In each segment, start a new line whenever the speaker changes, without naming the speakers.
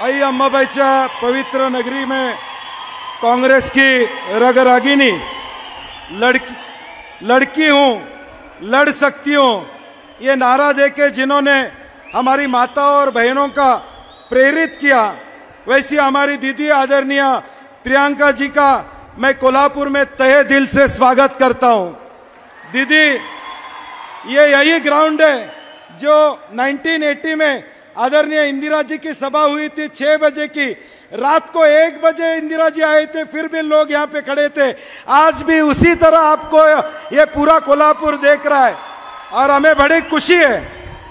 आई अम्माबाईच्या पवित्र नगरी में कांग्रेस की रगरागिनी लड़की हूँ लड़ सकती हूँ ये नारा देके जिन्होंने हमारी माता और बहनों का प्रेरित किया, वैसी हमारी दीदी आदरणीय प्रियंका जी का मैं कोल्हापुर में तहे दिल से स्वागत करता हूँ। दीदी, ये यही ग्राउंड है जो 1980 में आदरणीय इंदिरा जी की सभा हुई थी 6 बजे की, रात को 1 बजे इंदिरा जी आए थे, फिर भी लोग यहाँ पे खड़े थे। आज भी उसी तरह आपको ये पूरा कोल्हापुर देख रहा है और हमें बड़ी खुशी है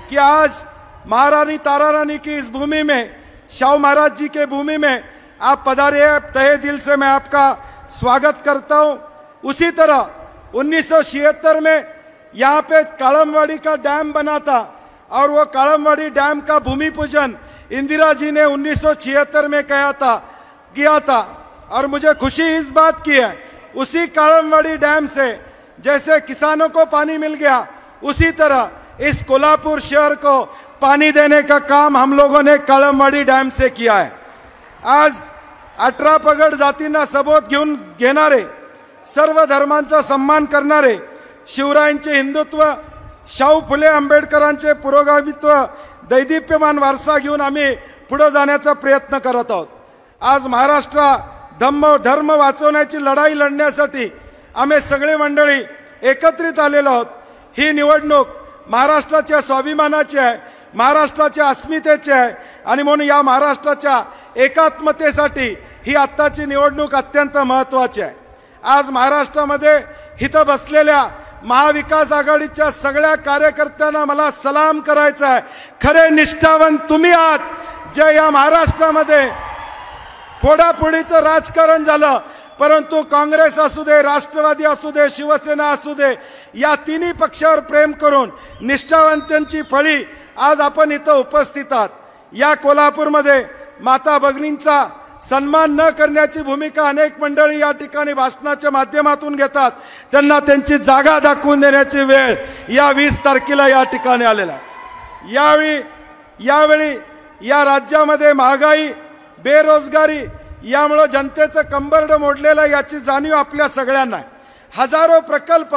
कि आज महारानी तारा रानी की इस भूमि में, शाहू महाराज जी के भूमि में आप पधारे हैं। तहे दिल से मैं आपका स्वागत करता हूँ। उसी तरह 1976 में यहाँ पे कालमवाड़ी का डैम बना था और वो कालमवाड़ी डैम का भूमि पूजन इंदिरा जी ने 1976 में किया था और मुझे खुशी इस बात की है, उसी कालमवाड़ी डैम से जैसे किसानों को पानी मिल गया, उसी तरह इस कोल्हापुर शहर को पानी देने का काम हम लोगों ने कालमवाड़ी डैम से किया है। आज 18 पगड जातींना सबोत घेणारे, सर्व धर्मांचा सन्मान करणारे, शिवरायांचे हिंदुत्व, शाहू फुले आंबेडकरांचे पुरोगामित्व, दैदिप्यमान वारसा घेऊन आम्ही पुढे जाण्याचा प्रयत्न करत आहोत। आज महाराष्ट्र धर्म वाचवण्याची लढाई लढण्यासाठी आम्ही सगळे मंडळी एकत्रित आलेलो आहोत। ही निवडणूक महाराष्ट्राच्या स्वाभिमानाची आहे, महाराष्ट्राच्या अस्मितेची आहे आणि म्हणून या महाराष्ट्राच्या एकात्मतेसाठी ही आत्ताची निवडणूक अत्यंत महत्त्वाची आहे। आज महाराष्ट्रामध्ये हिथं बसलेल्या महाविकास आघाडीच्या सगळ्या कार्यकर्त्यांना मला सलाम करायचा आहे। खरे निष्ठावंत तुम्ही आहात, जे या महाराष्ट्रामध्ये फोडाफोडीचं राजकारण झालं, परंतु काँग्रेस असू दे, राष्ट्रवादी असू दे, शिवसेना असू दे, या तिन्ही पक्षावर प्रेम करून निष्ठावंतांची फळी आज आपण इथं उपस्थित आहात। या कोल्हापूरमध्ये माता भगिनींचा सन्मान न करण्याची भूमिका अनेक मंडळी या ठिकाणी भाषणाच्या माध्यमातून घेतात, त्यांना त्यांची जागा दाखवून देण्याची वेळ या 20 तारखेला या ठिकाणी आलेला आहे। यावेळी या राज्यामध्ये महागाई, बेरोजगारी यामुळे जनतेचं कंबरड मोडलेलं, याची जाणीव आपल्या सगळ्यांना आहे। हजारो प्रकल्प,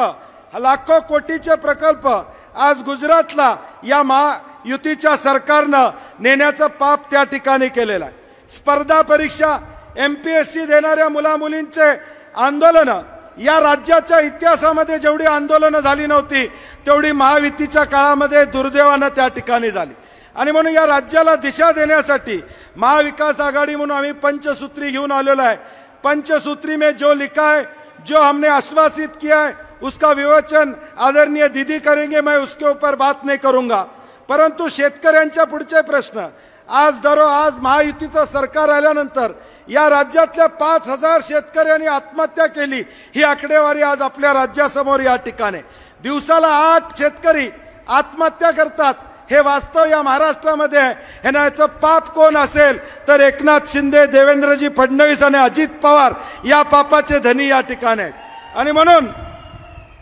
लाखो कोटीचे प्रकल्प आज गुजरातला या महायुतीच्या सरकारनं नेण्याचं पाप त्या ठिकाणी केलेलं आहे। स्पर्धा परीक्षा, MPSC देणाऱ्या मुलामुलींचे आंदोलन, या राज्याच्या इतिहासामध्ये जेवढी आंदोलनं झाली नव्हती तेवढी महायुतीच्या काळामध्ये दुर्दैवानं त्या ठिकाणी झाली। आणि म्हणून या राज्याला दिशा देण्यासाठी महाविकास आघाडी म्हणून आम्ही पंचसूत्री घेऊन आलेलो आहे। पंचसूत्री में जो लिखा है, जो हमने आश्वासित किया है, उसका विवेचन आदरणीय दीदी करेंगे, मैं उसके ऊपर बात नहीं करूंगा। परंतु शेतकऱ्यांच्या पुढचे प्रश्न, आज महायुतीचं सरकार आल्यानंतर या राज्यातल्या 5000 शेतकऱ्यांनी आत्महत्या केली, ही आकडेवारी आज आपल्या राज्यासमोर या ठिकाणी। दिवसाला 8 शेतकरी आत्महत्या करतात, हे वास्तव या महाराष्ट्रामध्ये आहे। ह्याचं पाप कोण असेल तर एकनाथ शिंदे, देवेंद्रजी फडणवीस आणि अजित पवार या पापाचे धनी या ठिकाणी आहेत। आणि म्हणून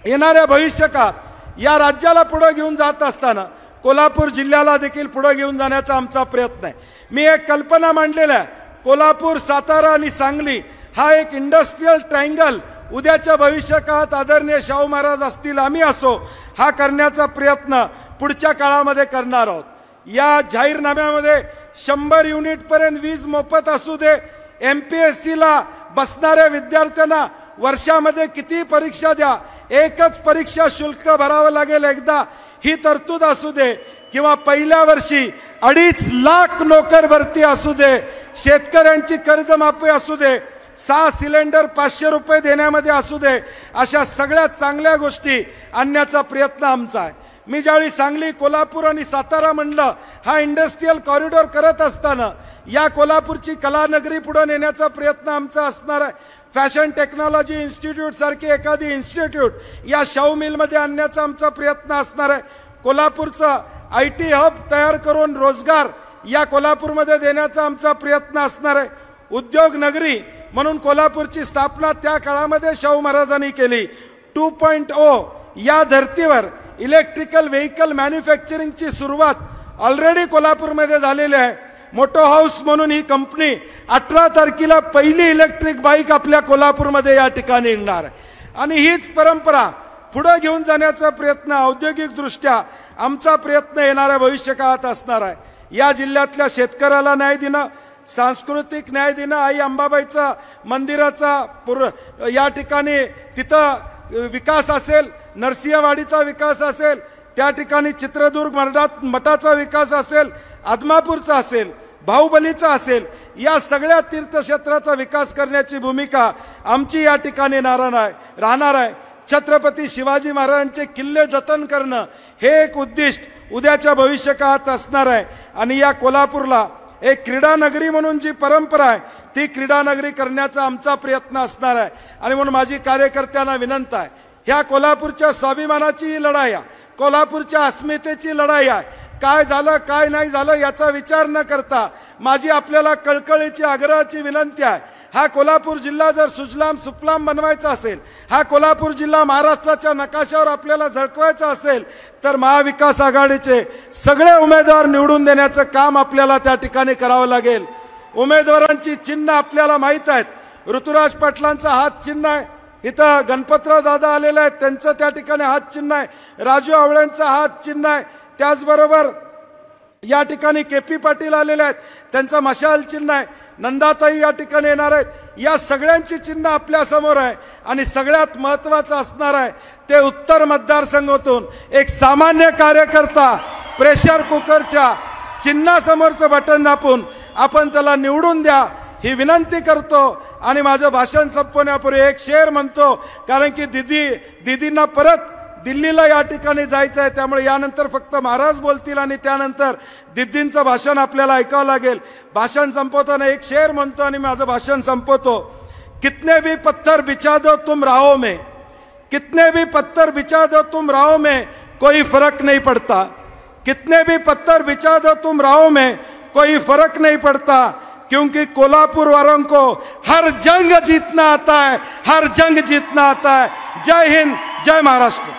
येणाऱ्या भविष्यकाळात या राज्याला पुढे घेऊन जात असताना कोल्हापूर जिल्ह्याला देखील पुढे घेऊन जाण्याचा आमचा प्रयत्न आहे। मी एक कल्पना मांडलेली आहे, कोल्हापूर, सातारा आणि सांगली हा एक इंडस्ट्रियल ट्रायंगल उद्याच्या भविष्यकाळात आदरणीय शाहू महाराज असतील, आम्ही असो, हा करण्याचा प्रयत्न पुढच्या काळामध्ये करणार आहोत। या जाहीरनाम्यामध्ये 100 युनिट पर्यंत वीज मोफत असू दे, MPSC ला बसणाऱ्या विद्यार्थ्यांना वर्षामध्ये किती परीक्षा द्या, एकच परीक्षा शुल्क भरावं लागेल एकदा, ही तरतूद असू दे, किंवा पहिल्या वर्षी 2.5 लाख नोकर भरती असू दे, शेतकऱ्यांची कर्जमाफी असू दे, 6 सिलेंडर 500 रुपये देण्यामध्ये असू दे, अशा सगळ्या चांगल्या गोष्टी आणण्याचा प्रयत्न आमचा आहे। मी ज्यावेळी सांगली, कोल्हापूर आणि सातारा म्हणलं, हा इंडस्ट्रियल कॉरिडॉर करत असताना या कोल्हापूरची कलानगरी पुढे नेण्याचा प्रयत्न आमचा असणार आहे। फॅशन टेक्नॉलॉजी इन्स्टिट्यूट सारखी एखादी इन्स्टिट्यूट या शाहू मिलमध्ये आणण्याचा आमचा प्रयत्न असणार आहे। कोल्हापूरचा IT हब तयार करून रोजगार या कोल्हापूरमध्ये देण्याचा आमचा प्रयत्न असणार आहे। उद्योग नगरी म्हणून कोल्हापूरची स्थापना त्या काळामध्ये शाहू महाराजांनी केली। 2.0 या धर्तीवर इलेक्ट्रिकल व्हेकल मॅन्युफॅक्चरिंगची सुरुवात ऑलरेडी कोल्हापूरमध्ये झालेली आहे। मोटो हाऊस म्हणून ही कंपनी 18 तारखेला पहिली इलेक्ट्रिक बाईक आपल्या कोल्हापूरमध्ये या ठिकाणी येणार आहे आणि हीच परंपरा पुढे घेऊन जाण्याचा प्रयत्न औद्योगिकदृष्ट्या आमचा प्रयत्न येणाऱ्या भविष्यकाळात असणार आहे। या जिल्ह्यातल्या शेतकऱ्याला न्याय देणं, सांस्कृतिक न्याय देणं, आई अंबाबाईचा मंदिराचा या ठिकाणी तिथं विकास असेल, नरसिंहवाडीचा विकास असेल, त्या ठिकाणी चित्रदुर्ग मठाचा विकास असेल, आदमापूरचा असेल, बाहुबलीचा असेल, या सगळ्या तीर्थक्षेत्राचा विकास करण्याची भूमिका आमची या ठिकाणी राहणार आहे। छत्रपती शिवाजी महाराजांचे किल्ले जतन करणं हे एक उद्दिष्ट उद्याच्या भविष्यकाळात असणार आहे आणि या कोल्हापूरला एक क्रीडा नगरी म्हणून जी परंपरा आहे ती क्रीडा नगरी करण्याचा आमचा प्रयत्न असणार आहे। आणि म्हणून माझी कार्यकर्त्यांना विनंती आहे, ह्या कोल्हापूरच्या स्वाभिमानाची ही लढाई आहे, कोल्हापूरच्या अस्मितेची लढाई आहे। काय झालं काय नाही झालं याचा विचार न करता माझी आपल्याला कळकळीची आग्रहाची विनंती आहे, हा कोल्हापूर जिल्हा जर सुजलाम सुफलाम बनवायचा असेल, हा कोल्हापूर जिल्हा महाराष्ट्राच्या नकाशावर आपल्याला झळकवायचा असेल तर महाविकास आघाडीचे सगळे उमेदवार निवडून देण्याचं काम आपल्याला त्या ठिकाणी करावं लागेल। उमेदवारांची चिन्ह आपल्याला माहीत आहेत, ऋतुराज पाटलांचा हात चिन्ह आहे, इथं गणपतराव दादा आलेले आहेत त्यांचं त्या ठिकाणी हात चिन्ह आहे, राजू आवळेंचा हात चिन्ह आहे, त्याचबरोबर या ठिकाणी केपी पाटील आलेले आहेत त्यांचा मशाल चिन्ह आहे, नंदाताई या ठिकाणी येणार आहेत, या सगळ्यांची चिन्ह आपल्या समोर आहे आणि सगळ्यात महत्त्वाचं असणार आहे ते उत्तर मतदारसंघातून एक सामान्य कार्यकर्ता प्रेशर कुकरच्या चिन्हासमोरचं बटन दाबून आपण त्याला निवडून द्या ही विनंती करतो। आणि माझं भाषण संपवण्यापूर्वी एक शेर म्हणतो, कारण की दीदींना परत दिल्लीला या ठिकाणी जायचं आहे, त्यामुळे यानंतर फक्त महाराज बोलतील आणि त्यानंतर दीदींचं भाषण आपल्याला ऐकावं लागेल। भाषण संपवताना एक शेर म्हणतो आणि माझं भाषण संपवतो, कितने भी पत्थर बिछा दो तुम राहों में, कितने भी पत्थर बिछा दो तुम राहों में कोई फर्क नहीं पड़ता, कितने भी पत्थर बिछा दो तुम राहों में कोई फर्क नहीं पड़ता, क्योंकि कोल्हापुर वालों को हर जंग जीतना आता है, हर जंग जीतना आता है। जय हिंद, जय महाराष्ट्र।